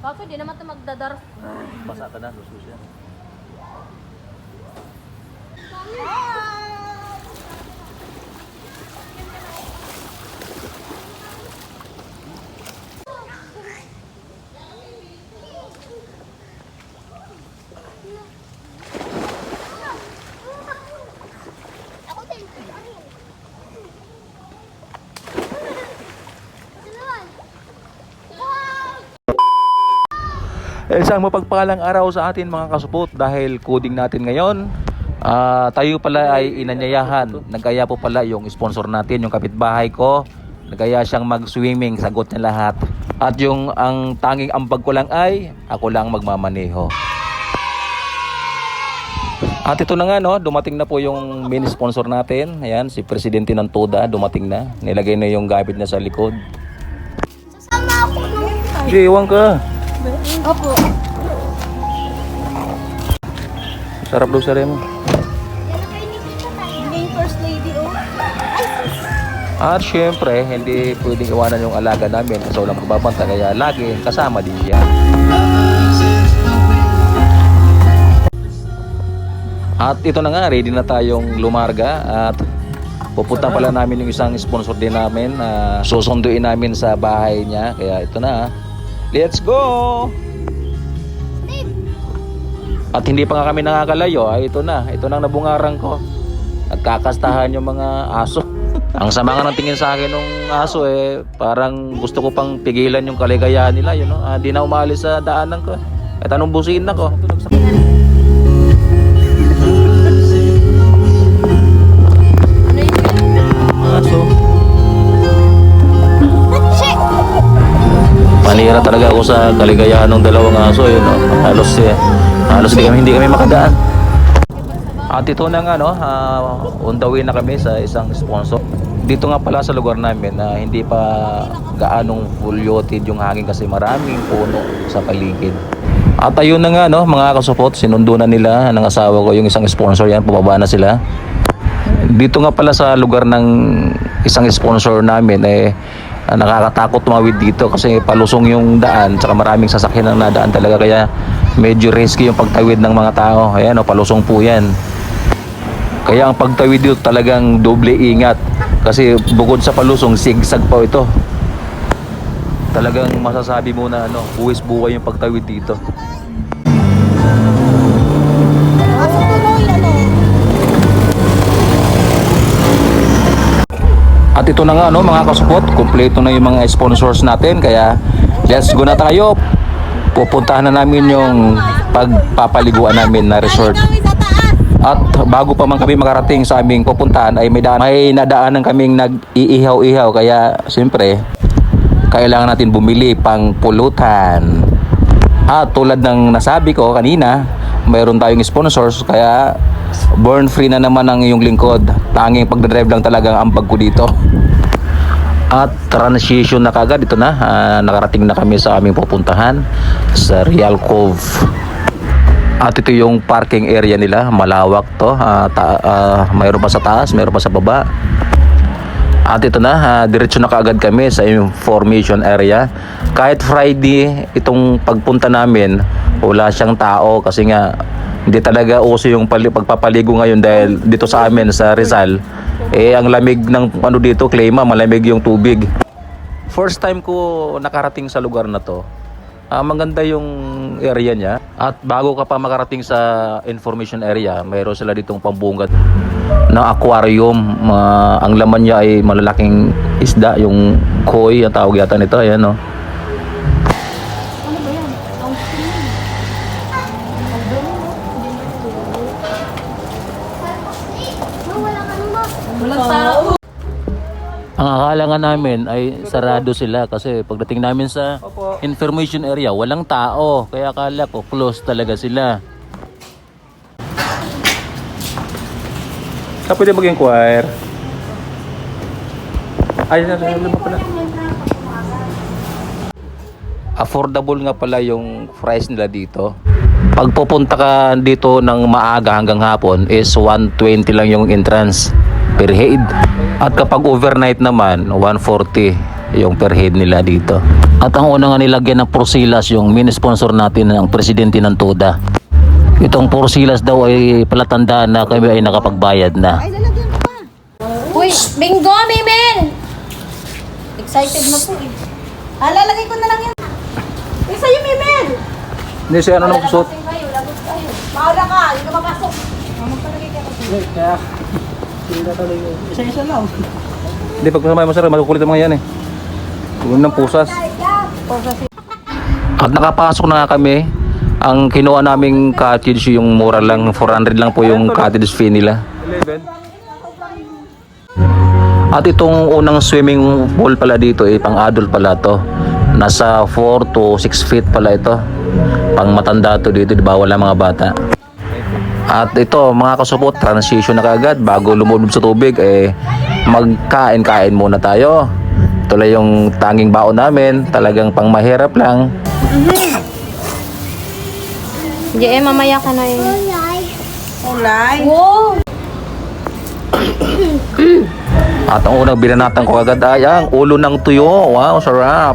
Kaso di naman ito magdadar. Basa ka na, lusus yan. Isang mapagpalang araw sa atin mga kasupot dahil coding natin ngayon. Tayo pala ay inanyayahan. Nagaya po pala yung sponsor natin, yung kapitbahay ko. Nagaya siyang mag-swimming, sagot niya lahat. At yung ang tanging ambag ko lang ay ako lang magmamaneho. At ito na nga no, dumating na po yung main sponsor natin. Ayan, si Presidente ng TODA dumating na. Nilagay na yung gamit niya sa likod. Sasama ako nung... Hindi, iwan ka. Opo. Sarap daw sa remo. Hindi yung first lady, oh. At syempre, hindi pwedeng iwanan yung alaga namin kasi walang magbabanta kaya lagi kasama din siya. At ito na nga, ready na tayong lumarga at pupunta pala namin yung isang sponsor din namin. Susunduin namin sa bahay niya kaya ito na. Let's go! At hindi pa nga kami nakakalayo, ito na ang nabungarang ko. Nagkakastahan yung mga aso. Ang sama nga ng tingin sa akin ng aso parang gusto ko pang pigilan yung kaligayahan nila, yun, no? Di na umalis sa daanan ko. Kahit anong busiin ako. Aso. Panira talaga ako sa kaligayahan ng dalawang aso, no? Halos hindi kami makadaan. At ito na nga no, on the way na kami sa isang sponsor. Dito nga pala sa lugar namin na hindi pa gaanong fulyoted yung hangin kasi maraming puno sa paligid. At ayun na nga no, mga kasupot, sinundo na nila ng asawa ko yung isang sponsor, yan, pababa na sila. Dito nga pala sa lugar ng isang sponsor namin nakakatakot tumawid dito kasi palusong yung daan tsaka maraming sasakyan ang nadaan talaga kaya medyo risky yung pagtawid ng mga tao. Ayan o, palusong po yan. Kaya ang pagtawid dito talagang doble ingat kasi bukod sa palusong, sigsag pa ito. Talagang masasabi mo na buwis buhay yung pagtawid dito. At ito na nga mga kasupot, kumpleto na yung mga sponsors natin kaya let's go na tayo. Pupuntahan na namin yung pagpapaliguan namin na resort. At bago pa man kami makarating sa aming pupuntahan ay may nadaanan kaming nag-iihaw-ihaw kaya siyempre kailangan natin bumili pang pulutan. At tulad ng nasabi ko kanina, mayroon tayong sponsors kaya burn free na naman ang iyong lingkod. Tanging pagdadrive lang talaga ang ambag ko dito. At transition na kagad, ito na, nakarating na kami sa aming pupuntahan sa Real Cove. At ito yung parking area nila, malawak to, mayroon pa sa taas, mayroon pa sa baba. At ito na, diretso na kaagad kami sa information area. Kahit Friday, itong pagpunta namin, wala siyang tao kasi nga hindi talaga uso yung pagpapaligo ngayon dahil dito sa amin sa Rizal ang lamig ng dito, klima, malamig yung tubig. First time ko nakarating sa lugar na to. Maganda yung area niya at bago ka pa makarating sa information area, mayroon sila ditong pambungad na aquarium. Ang laman niya ay malalaking isda, yung koi ang tawag yata nito, ayan no. Ang akala nga namin ay sarado sila kasi pagdating namin sa information area, walang tao. Kaya akala ko close talaga sila. Pwede mag-inquire. Ay, nalala mo pala. Affordable nga pala yung price nila dito. Pag pupunta ka dito ng maaga hanggang hapon is 120 lang yung entrance per head. At kapag overnight naman, 140. yung per head nila dito. At ang una nga nilagyan ng Porsilas, yung main sponsor natin ng presidente ng TODA. Itong Porsilas daw ay palatandaan na kami ay nakapagbayad na. Uy, bingo, Mimin! Excited na po eh. Lalagay ko na lang yan. Isa yung Mimin. Hindi siya ano nagsusot. Maula ka, hindi ka mapasok. Isa-isa lang. Hindi, pag kasama mo sir, makukulit ang mga yan eh. Huwag ng pusas. At nakapasok na nga kami. Ang kinuha naming cottage, yung mura lang, 400 lang po yung cottage fee nila. At itong unang swimming pool pala dito pang adult pala to. Nasa 4 to 6 feet pala ito. Pang matanda to dito, di ba? Wala mga bata. At ito mga kasupot, transition na kaagad. Bago lumubog sa tubig, magkain-kain muna tayo. Ito lang yung tanging baon namin. Talagang pang mahirap lang. Hindi mamaya ka na yun. Ulay. Wow! At ang unang binanatan ko agad ay ang ulo ng tuyo. Wow, sarap.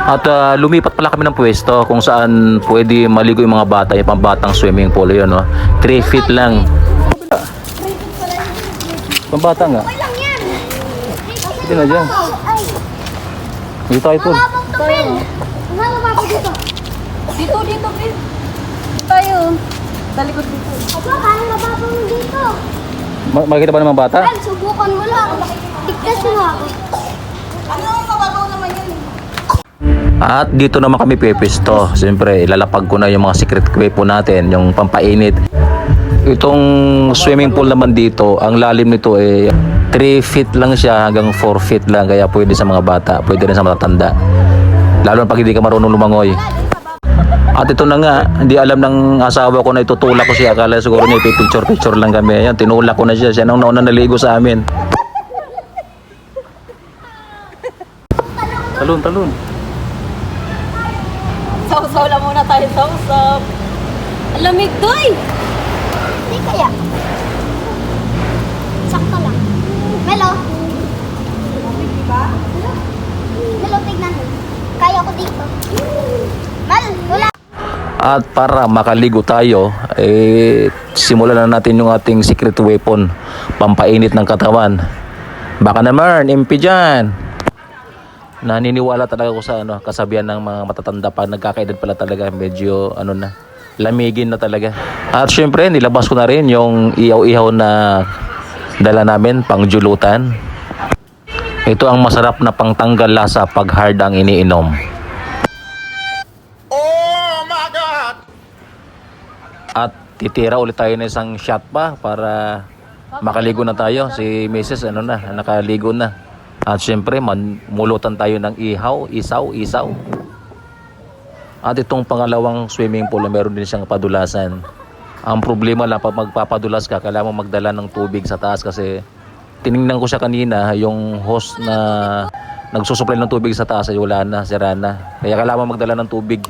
At lumipat pala kami ng pwesto kung saan pwede maligo yung mga bata, yung pambatang swimming pool yun, no? 3 feet lang. Pambata nga. Sige na dyan. Dito tayo po. Dito, Pin. Tayo. Talikod dito. Makikita ba ng mga bata? Subukan mo lang. Tignan mo ako. Ano ang mababaw naman yun? At dito naman kami pepesto. Siyempre, ilalapag ko na yung mga secret way po natin, yung pampainit. Itong swimming pool naman dito, ang lalim nito 3 feet lang siya hanggang 4 feet lang. Kaya pwede sa mga bata, pwede rin sa matatanda. Lalo na pag hindi ka marunong lumangoy. At ito na nga, hindi alam ng asawa ko na itutulak ko siya. Akala siguro niya picture lang kami. Ayan, tinulak ko na siya. Siya nang nauna naligo sa amin. Talon. Sausaw lang muna tayo, sausaw. Lamig doy! Hindi kaya. Sakto lang. Melo. Melo, tignan mo. Kaya ko dito. Mal, wala. At para makaligo tayo, simulan na natin yung ating secret weapon, pampainit ng katawan. Baka naman, MP dyan. Naniniwala talaga ko sa kasabihan ng mga matatanda pa, nagkakaedad pala talaga, medyo lamigin na talaga. At syempre, nilabas ko na rin yung ihaw-ihaw na dala namin, pang julutan. Ito ang masarap na pangtanggal lasa pag hard ang iniinom. At titira ulit tayo ng isang shot pa para makaligo na tayo. Si Mrs. nakaligo na. At syempre, mulutan tayo ng isaw. At itong pangalawang swimming pool, meron din siyang padulasan. Ang problema lang, pag magpapadulas ka, kailangan mo magdala ng tubig sa taas kasi tiningnan ko siya kanina, yung host na nagsusupply ng tubig sa taas ay wala na, sira na. Kaya kailangan mo magdala ng tubig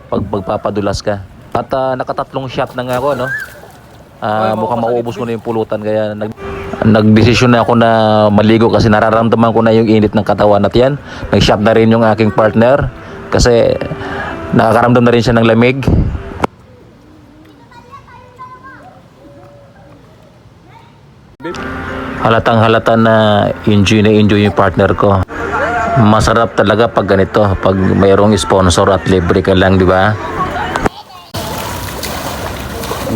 pag magpapadulas ka. At nakatatlong shot na nga ako, mukhang mauubos ko na yung pulutan, kaya nagdesisyon na ako na maligo kasi nararamdaman ko na yung init ng katawan. At yan, nag-shot na rin yung aking partner kasi nakakaramdam na rin siya ng lamig. Halatang halata na enjoy yung partner ko. Masarap talaga pag ganito, pag mayroong sponsor at libre ka lang, di ba?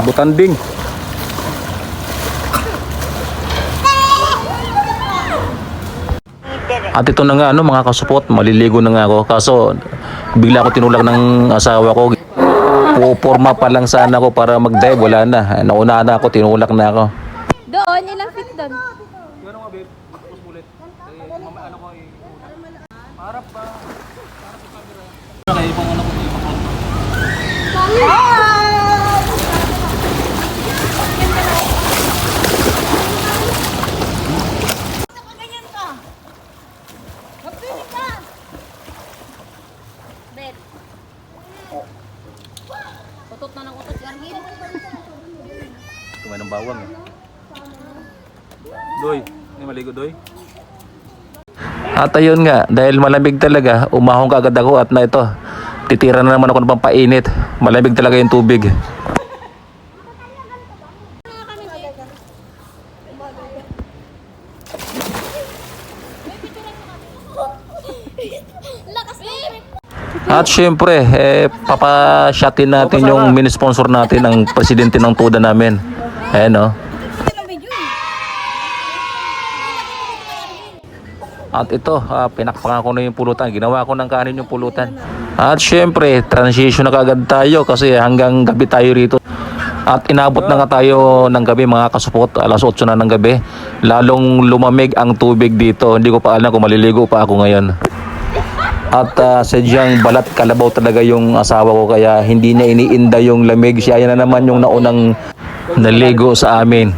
Butanding. At ito na nga mga kasupot, maliligo na nga ako. Kaso bigla ako tinulak ng asawa ko. Puporma pa lang sana ako para mag-dive, wala na. Nauna na ako, tinulak na ako. Doon, ilang feet doon? Bet. Utot na ng utot si Argil. Kumain ng bawang. Doy, may maligo Doy. At ayun nga, dahil malamig talaga, umahong kaagad ako at na ito, titira na naman ako ng pampainit. Malamig talaga yung tubig. At syempre, papashotin natin yung mini-sponsor natin, ang presidente ng Tuda namin. Ayan o. At ito, pinakpakan ko na yung pulutan. Ginawa ko ng kanin yung pulutan. At syempre, transition na kaagad tayo kasi hanggang gabi tayo rito. At inabot na nga tayo ng gabi mga kasupot. Alas 8 na ng gabi. Lalong lumamig ang tubig dito. Hindi ko pa alam kung maliligo pa ako ngayon. At sadyang balat kalabaw talaga yung asawa ko kaya hindi niya iniinda yung lamig. Siya na naman yung naunang naligo sa amin.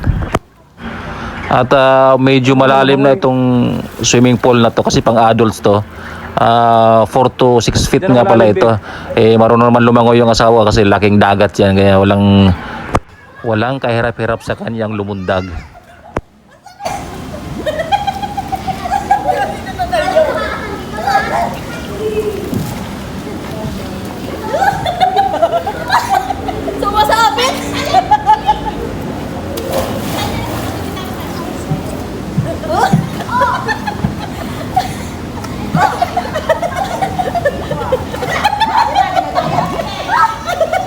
At medyo malalim na itong swimming pool na to kasi pang adults to. 4 to 6 feet nga pala ito. Marunong naman lumangoy yung asawa kasi laking dagat yan kaya walang kahirap-hirap sa kanyang lumundag. Sumasabit!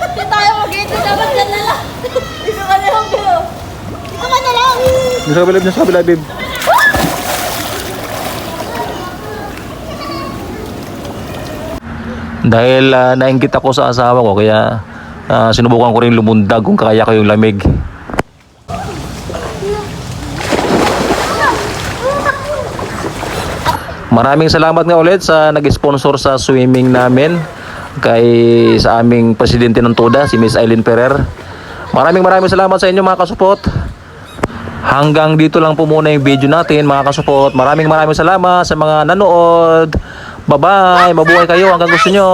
Hindi tayo mag-ito. Dapat dyan na lang. Dito ka na lang, Bill. Dito ka na lang. Nasa kabila, babe. Dahil nainggit ako sa asawa ko kaya sinubukan ko rin lumundag kung kaya ko yung lamig. Maraming salamat nga ulit sa nag-sponsor sa swimming namin sa aming presidente ng Tuda, si Miss Eileen Ferrer. Maraming salamat sa inyo mga kasupot. Hanggang dito lang po muna yung video natin mga kasupot. Maraming salamat sa mga nanood. Bye-bye. Mabuhay kayo hanggang gusto nyo.